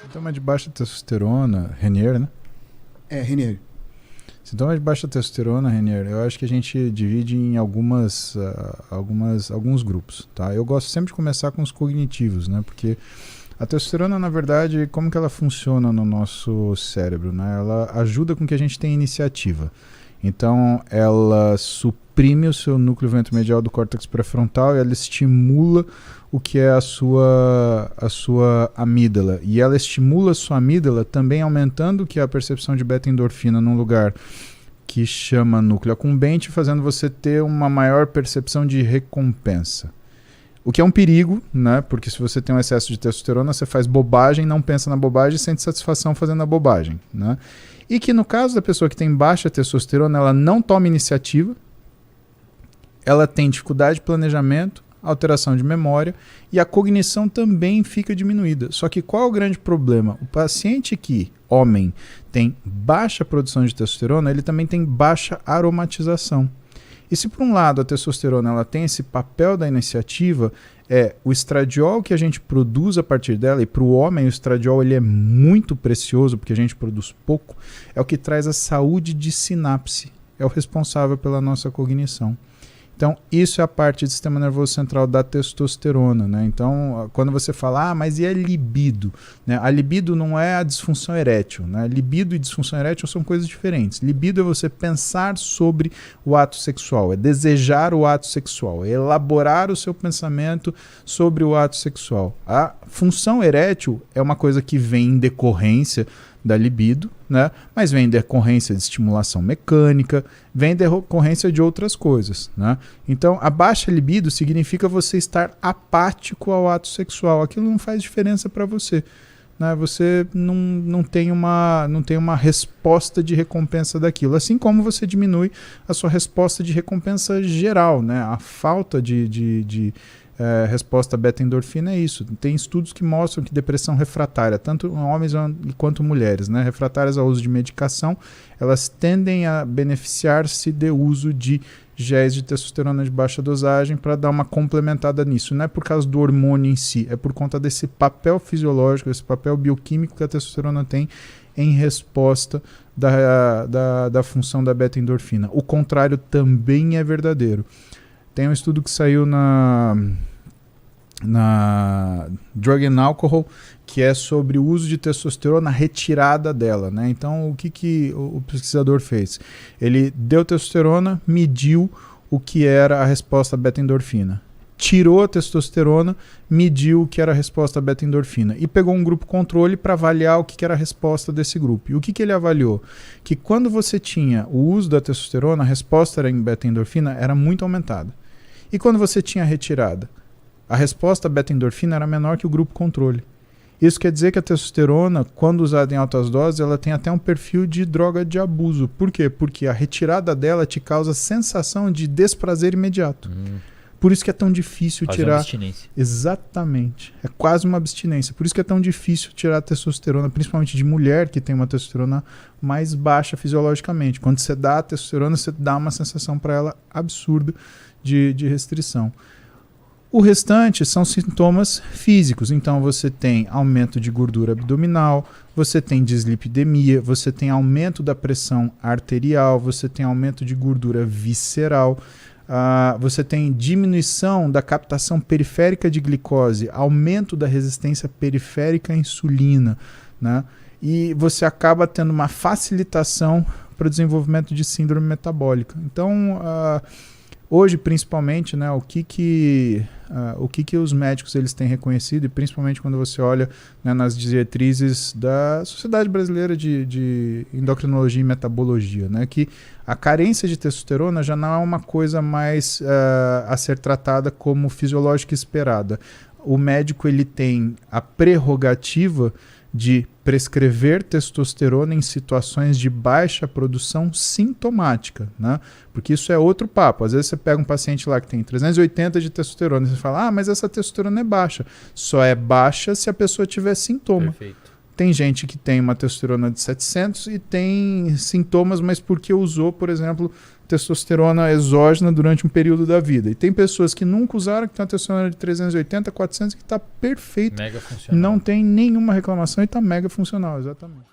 Sintoma de baixa testosterona, Renier, né? Renier. Sintoma de baixa testosterona, Renier, eu acho que a gente divide em alguns grupos, tá? Eu gosto sempre de começar com os cognitivos, né? Porque a testosterona, na verdade, como que ela funciona no nosso cérebro, né? Ela ajuda com que a gente tenha iniciativa. Então, ela suprime o seu núcleo ventromedial do córtex pré-frontal e ela estimula o que é a sua amígdala. E ela estimula a sua amígdala também aumentando o que é a percepção de beta-endorfina num lugar que chama núcleo accumbente, fazendo você ter uma maior percepção de recompensa. O que é um perigo, né? Porque se você tem um excesso de testosterona, você faz bobagem, não pensa na bobagem e sente satisfação fazendo a bobagem, né? E que no caso da pessoa que tem baixa testosterona, ela não toma iniciativa, ela tem dificuldade de planejamento, alteração de memória e a cognição também fica diminuída. Só que qual é o grande problema? O paciente que, homem, tem baixa produção de testosterona, ele também tem baixa aromatização. E se por um lado a testosterona ela tem esse papel da iniciativa, o estradiol que a gente produz a partir dela, e para o homem o estradiol ele é muito precioso porque a gente produz pouco, é o que traz a saúde de sinapse, é o responsável pela nossa cognição. Então, isso é a parte do sistema nervoso central da testosterona, né? Então, quando você fala, mas e a libido? Né? A libido não é a disfunção erétil, né? Libido e disfunção erétil são coisas diferentes. Libido é você pensar sobre o ato sexual, é desejar o ato sexual, é elaborar o seu pensamento sobre o ato sexual. A função erétil é uma coisa que vem em decorrência da libido, né? Mas vem em decorrência de estimulação mecânica, vem em decorrência de outras coisas, né? Então, a baixa libido significa você estar apático ao ato sexual. Aquilo não faz diferença para você, né? Você não tem uma resposta de recompensa daquilo. Assim como você diminui a sua resposta de recompensa geral, né? A falta de resposta beta-endorfina é isso. Tem estudos que mostram que depressão refratária, tanto homens quanto mulheres, né, refratárias ao uso de medicação, elas tendem a beneficiar-se de uso de géis de testosterona de baixa dosagem para dar uma complementada nisso. Não é por causa do hormônio em si, é por conta desse papel fisiológico, esse papel bioquímico que a testosterona tem em resposta da função da beta-endorfina. O contrário também é verdadeiro. Tem um estudo que saiu na Drug and Alcohol, que é sobre o uso de testosterona, retirada dela, né? Então, o que o pesquisador fez? Ele deu testosterona, mediu o que era a resposta beta-endorfina. Tirou a testosterona, mediu o que era a resposta beta-endorfina e pegou um grupo controle para avaliar o que era a resposta desse grupo. E o que ele avaliou? Que quando você tinha o uso da testosterona, a resposta em beta-endorfina era muito aumentada. E quando você tinha retirada, a resposta beta-endorfina era menor que o grupo controle. Isso quer dizer que a testosterona, quando usada em altas doses, ela tem até um perfil de droga de abuso. Por quê? Porque a retirada dela te causa sensação de desprazer imediato. Por isso que é tão difícil tirar... Uma abstinência. Exatamente. É quase uma abstinência. Por isso que é tão difícil tirar a testosterona, principalmente de mulher que tem uma testosterona mais baixa fisiologicamente. Quando você dá a testosterona, você dá uma sensação para ela absurda de restrição. O restante são sintomas físicos. Então você tem aumento de gordura abdominal, você tem dislipidemia, você tem aumento da pressão arterial, você tem aumento de gordura visceral, você tem diminuição da captação periférica de glicose, aumento da resistência periférica à insulina, né? E você acaba tendo uma facilitação para o desenvolvimento de síndrome metabólica. Então, hoje, principalmente, né, o que os médicos eles têm reconhecido, e principalmente quando você olha, né, nas diretrizes da Sociedade Brasileira de Endocrinologia e Metabologia, né, que a carência de testosterona já não é uma coisa mais a ser tratada como fisiológica esperada. O médico ele tem a prerrogativa de prescrever testosterona em situações de baixa produção sintomática, né? Porque isso é outro papo. Às vezes você pega um paciente lá que tem 380 de testosterona e você fala, mas essa testosterona é baixa. Só é baixa se a pessoa tiver sintoma. Perfeito. Tem gente que tem uma testosterona de 700 e tem sintomas, mas porque usou, por exemplo, testosterona exógena durante um período da vida. E tem pessoas que nunca usaram, que tem uma testosterona de 380, 400, que está perfeito. Mega funcional. Não tem nenhuma reclamação e está mega funcional, exatamente.